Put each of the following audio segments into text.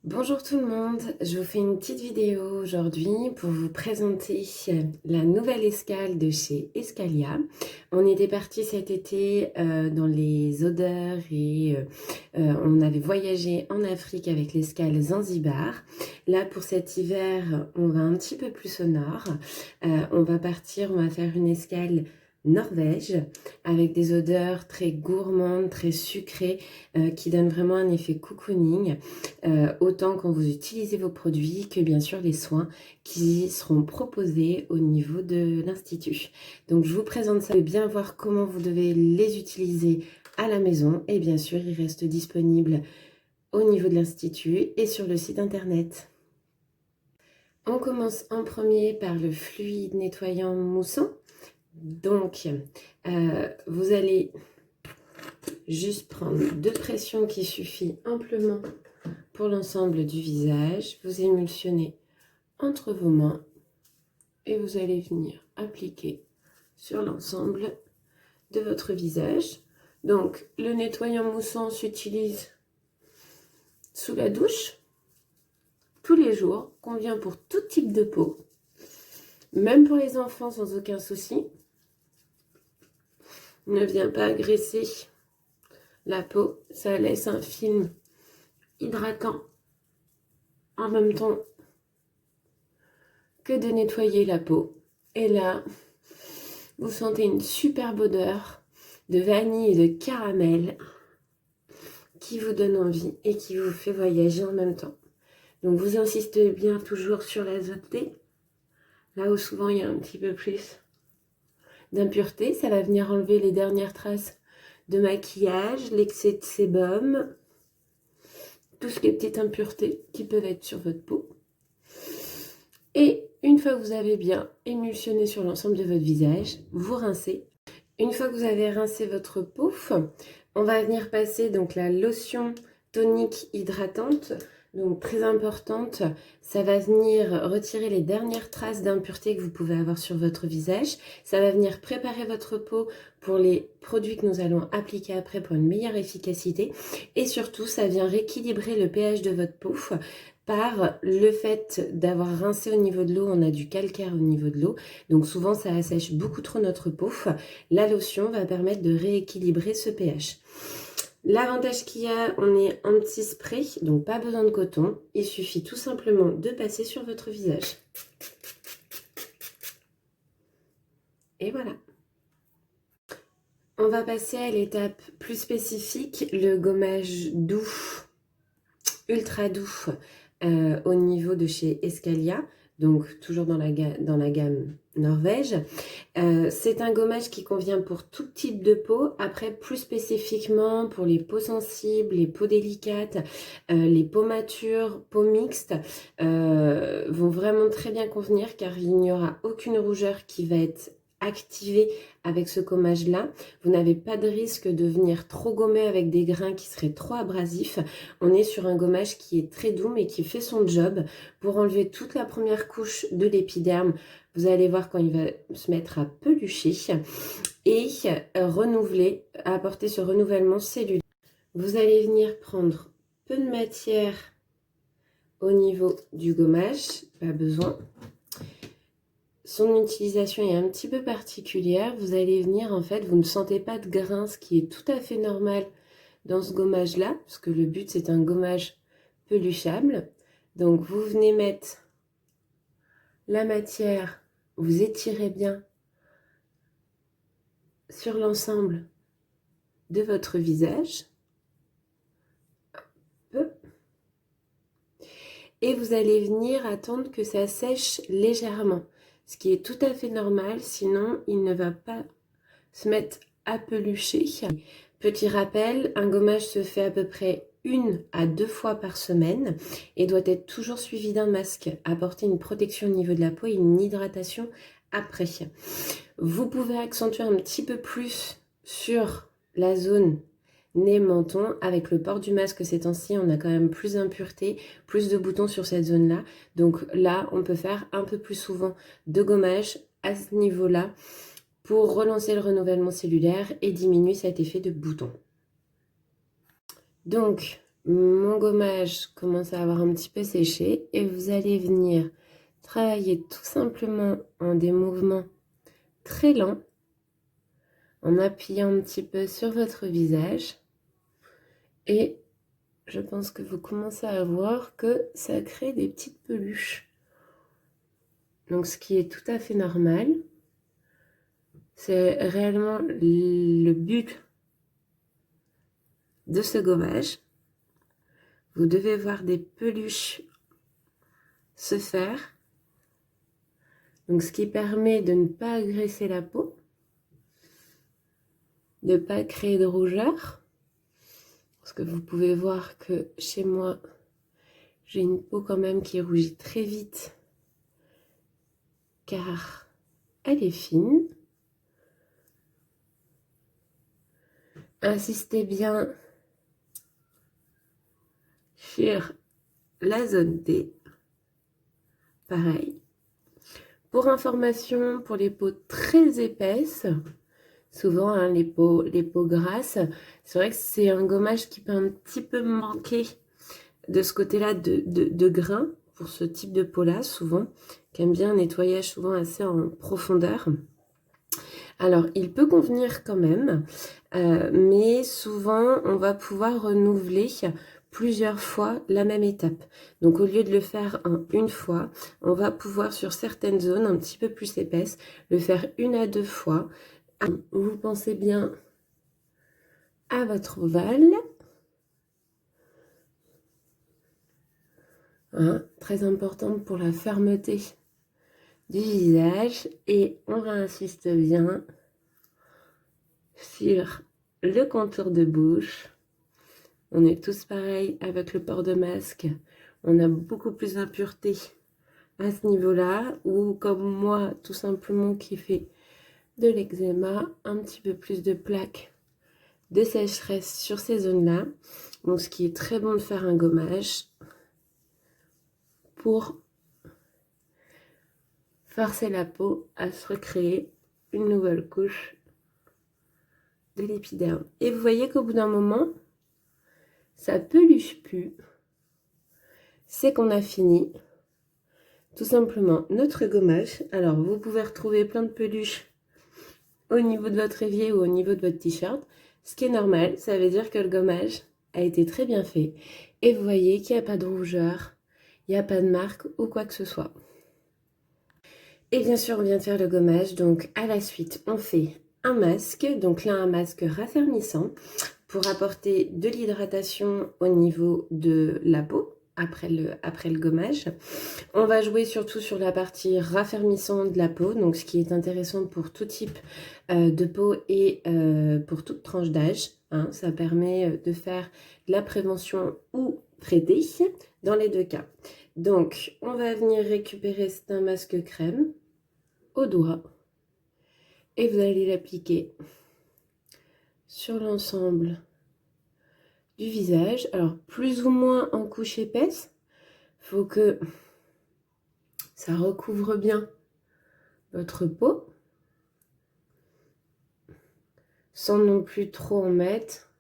Bonjour tout le monde, je vous fais une petite vidéo aujourd'hui pour vous présenter la nouvelle escale de chez Escalia. On était parti cet été dans les odeurs et on avait voyagé en Afrique avec l'escale Zanzibar. Là pour cet hiver, on va un petit peu plus au nord. On va faire une escale Norvège avec des odeurs très gourmandes, très sucrées qui donnent vraiment un effet cocooning. Autant quand vous utilisez vos produits que bien sûr les soins qui seront proposés au niveau de l'Institut. Donc je vous présente ça, bien voir comment vous devez les utiliser à la maison et bien sûr ils restent disponibles au niveau de l'Institut et sur le site internet. On commence en premier par le fluide nettoyant moussant. Donc vous allez juste prendre 2 pressions qui suffit amplement pour l'ensemble du visage. Vous émulsionnez entre vos mains et vous allez venir appliquer sur l'ensemble de votre visage. Donc le nettoyant moussant s'utilise sous la douche tous les jours, convient pour tout type de peau, même pour les enfants sans aucun souci. Ne vient pas agresser la peau, ça laisse un film hydratant en même temps que de nettoyer la peau. Et là, vous sentez une superbe odeur de vanille et de caramel qui vous donne envie et qui vous fait voyager en même temps. Donc vous insistez bien toujours sur l'azoté, là où souvent il y a un petit peu plus d'impureté. Ça va venir enlever les dernières traces de maquillage, l'excès de sébum, tout ce qui est petites impuretés qui peuvent être sur votre peau. Et une fois que vous avez bien émulsionné sur l'ensemble de votre visage, vous rincez. Une fois que vous avez rincé votre peau, on va venir passer donc la lotion tonique hydratante, donc très importante. Ça va venir retirer les dernières traces d'impureté que vous pouvez avoir sur votre visage. Ça va venir préparer votre peau pour les produits que nous allons appliquer après pour une meilleure efficacité. Et surtout, ça vient rééquilibrer le pH de votre peau par le fait d'avoir rincé au niveau de l'eau. On a du calcaire au niveau de l'eau, donc souvent ça assèche beaucoup trop notre peau. La lotion va permettre de rééquilibrer ce pH. L'avantage qu'il y a, on est en petit spray, donc pas besoin de coton. Il suffit tout simplement de passer sur votre visage. Et voilà. On va passer à l'étape plus spécifique, le gommage doux, ultra doux, au niveau de chez Escalia. Donc toujours dans la gamme Norvège. C'est un gommage qui convient pour tout type de peau. Après, plus spécifiquement pour les peaux sensibles, les peaux délicates, les peaux matures, peaux mixtes, vont vraiment très bien convenir car il n'y aura aucune rougeur qui va être activée avec ce gommage-là. Vous n'avez pas de risque de venir trop gommer avec des grains qui seraient trop abrasifs. On est sur un gommage qui est très doux mais qui fait son job pour enlever toute la première couche de l'épiderme. Vous allez voir quand il va se mettre à pelucher et renouveler, apporter ce renouvellement cellulaire. Vous allez venir prendre peu de matière au niveau du gommage, pas besoin. Son utilisation est un petit peu particulière. Vous allez venir, en fait, vous ne sentez pas de grain, ce qui est tout à fait normal dans ce gommage-là, parce que le but, c'est un gommage peluchable. Donc, vous venez mettre la matière, vous étirez bien sur l'ensemble de votre visage. Et vous allez venir attendre que ça sèche légèrement, ce qui est tout à fait normal, sinon il ne va pas se mettre à pelucher. Petit rappel, un gommage se fait à peu près 1 à 2 fois par semaine et doit être toujours suivi d'un masque, apporter une protection au niveau de la peau et une hydratation après. Vous pouvez accentuer un petit peu plus sur la zone nez, menton. Avec le port du masque ces temps-ci, on a quand même plus d'impuretés, plus de boutons sur cette zone-là. Donc là, on peut faire un peu plus souvent de gommage à ce niveau-là pour relancer le renouvellement cellulaire et diminuer cet effet de bouton. Donc, mon gommage commence à avoir un petit peu séché et vous allez venir travailler tout simplement en des mouvements très lents, en appuyant un petit peu sur votre visage. Et je pense que vous commencez à voir que ça crée des petites peluches. Donc ce qui est tout à fait normal. C'est réellement le but de ce gommage. Vous devez voir des peluches se faire. Donc ce qui permet de ne pas agresser la peau, de ne pas créer de rougeur. Parce que vous pouvez voir que chez moi, j'ai une peau quand même qui rougit très vite car elle est fine. Insistez bien sur la zone T. Pareil. Pour information, pour les peaux très épaisses, souvent hein, les peaux grasses, c'est vrai que c'est un gommage qui peut un petit peu manquer de ce côté-là de grain pour ce type de peau-là, souvent, qui aime bien un nettoyage souvent assez en profondeur. Alors, il peut convenir quand même, mais souvent, on va pouvoir renouveler plusieurs fois la même étape. Donc, au lieu de le faire en une fois, on va pouvoir, sur certaines zones un petit peu plus épaisses, le faire 1 à 2 fois. Vous pensez bien à votre ovale. Hein, très importante pour la fermeté du visage. Et on réinsiste bien sur le contour de bouche. On est tous pareils avec le port de masque. On a beaucoup plus d'impureté à ce niveau-là. Ou comme moi, tout simplement, qui fait de l'eczéma, un petit peu plus de plaques de sécheresse sur ces zones-là. Donc, ce qui est très bon de faire un gommage pour forcer la peau à se recréer une nouvelle couche de l'épiderme. Et vous voyez qu'au bout d'un moment, ça peluche plus. C'est qu'on a fini tout simplement notre gommage. Alors, vous pouvez retrouver plein de peluches au niveau de votre évier ou au niveau de votre t-shirt. Ce qui est normal, ça veut dire que le gommage a été très bien fait. Et vous voyez qu'il n'y a pas de rougeur, il n'y a pas de marque ou quoi que ce soit. Et bien sûr, on vient de faire le gommage. Donc, à la suite, on fait un masque. Donc là, un masque raffermissant pour apporter de l'hydratation au niveau de la peau après le gommage. On va jouer surtout sur la partie raffermissante de la peau, donc ce qui est intéressant pour tout type de peau et pour toute tranche d'âge. Hein. Ça permet de faire de la prévention ou traiter dans les deux cas. Donc, on va venir récupérer, c'est un masque crème au doigt et vous allez l'appliquer sur l'ensemble du visage. Alors, plus ou moins en couche épaisse, il faut que ça recouvre bien votre peau, sans non plus trop en mettre,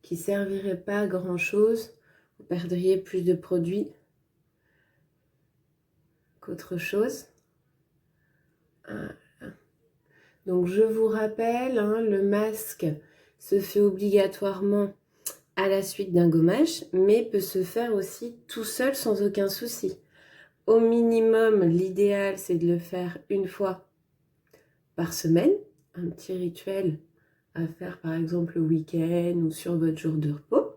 qui ne servirait pas à grand chose. Vous perdriez plus de produits qu'autre chose. Voilà. Donc je vous rappelle, hein, le masque se fait obligatoirement à la suite d'un gommage, mais peut se faire aussi tout seul sans aucun souci. Au minimum, l'idéal, c'est de le faire une fois par semaine, un petit rituel à faire par exemple le week-end ou sur votre jour de repos.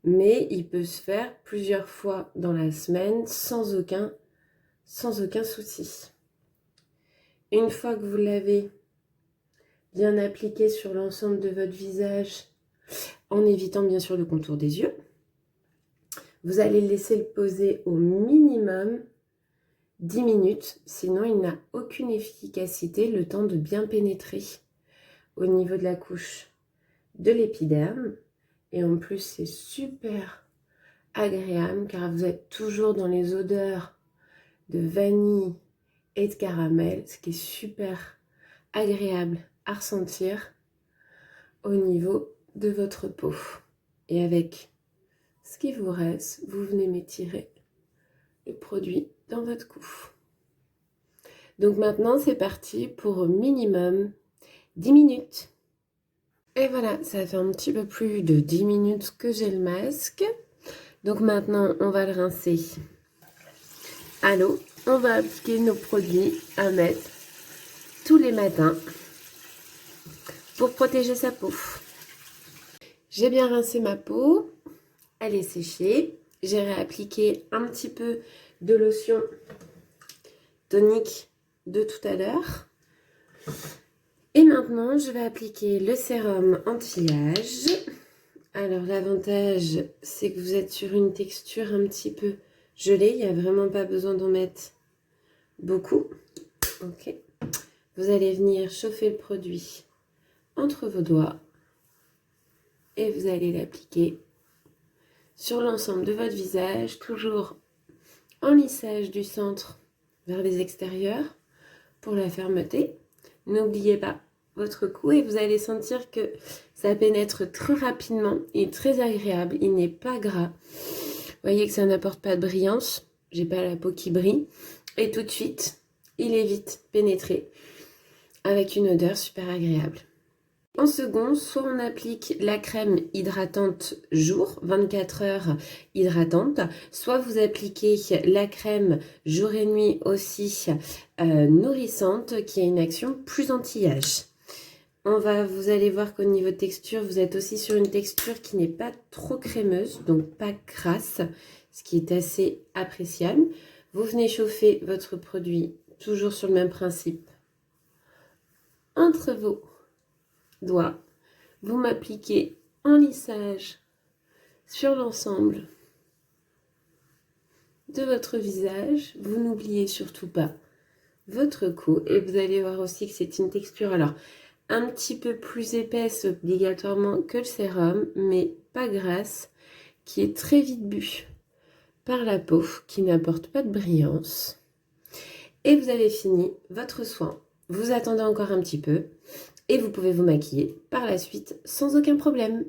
Mais il peut se faire plusieurs fois dans la semaine sans aucun souci. Une fois que vous l'avez bien appliqué sur l'ensemble de votre visage, en évitant bien sûr le contour des yeux, vous allez laisser le poser au minimum 10 minutes, sinon il n'a aucune efficacité, le temps de bien pénétrer au niveau de la couche de l'épiderme. Et en plus, c'est super agréable car vous êtes toujours dans les odeurs de vanille et de caramel, ce qui est super agréable à ressentir au niveau de votre peau. Et avec ce qui vous reste, vous venez m'étirer le produit dans votre cou. Donc maintenant, c'est parti pour au minimum 10 minutes. Et voilà, ça fait un petit peu plus de 10 minutes que j'ai le masque. Donc maintenant, on va le rincer à l'eau. On va appliquer nos produits à mettre tous les matins pour protéger sa peau. J'ai bien rincé ma peau, elle est séchée. J'ai réappliqué un petit peu de lotion tonique de tout à l'heure. Et maintenant, je vais appliquer le sérum anti-âge. Alors, l'avantage, c'est que vous êtes sur une texture un petit peu gelée. Il n'y a vraiment pas besoin d'en mettre beaucoup. Ok. Vous allez venir chauffer le produit entre vos doigts et vous allez l'appliquer sur l'ensemble de votre visage, toujours en lissage du centre vers les extérieurs pour la fermeté. N'oubliez pas votre cou et vous allez sentir que ça pénètre très rapidement et très agréable. Il n'est pas gras. Vous voyez que ça n'apporte pas de brillance. J'ai pas la peau qui brille. Et tout de suite, il est vite pénétré avec une odeur super agréable. En second, soit on applique la crème hydratante jour, 24 heures hydratante, soit vous appliquez la crème jour et nuit aussi nourrissante qui a une action plus anti-âge. Vous allez voir qu'au niveau texture, vous êtes aussi sur une texture qui n'est pas trop crémeuse, donc pas grasse, ce qui est assez appréciable. Vous venez chauffer votre produit, toujours sur le même principe, entre vos doigts. Vous m'appliquez en lissage sur l'ensemble de votre visage. Vous n'oubliez surtout pas votre cou et vous allez voir aussi que c'est une texture alors un petit peu plus épaisse obligatoirement que le sérum, mais pas grasse, qui est très vite bu par la peau, qui n'apporte pas de brillance. Et vous avez fini votre soin. Vous attendez encore un petit peu et vous pouvez vous maquiller par la suite sans aucun problème.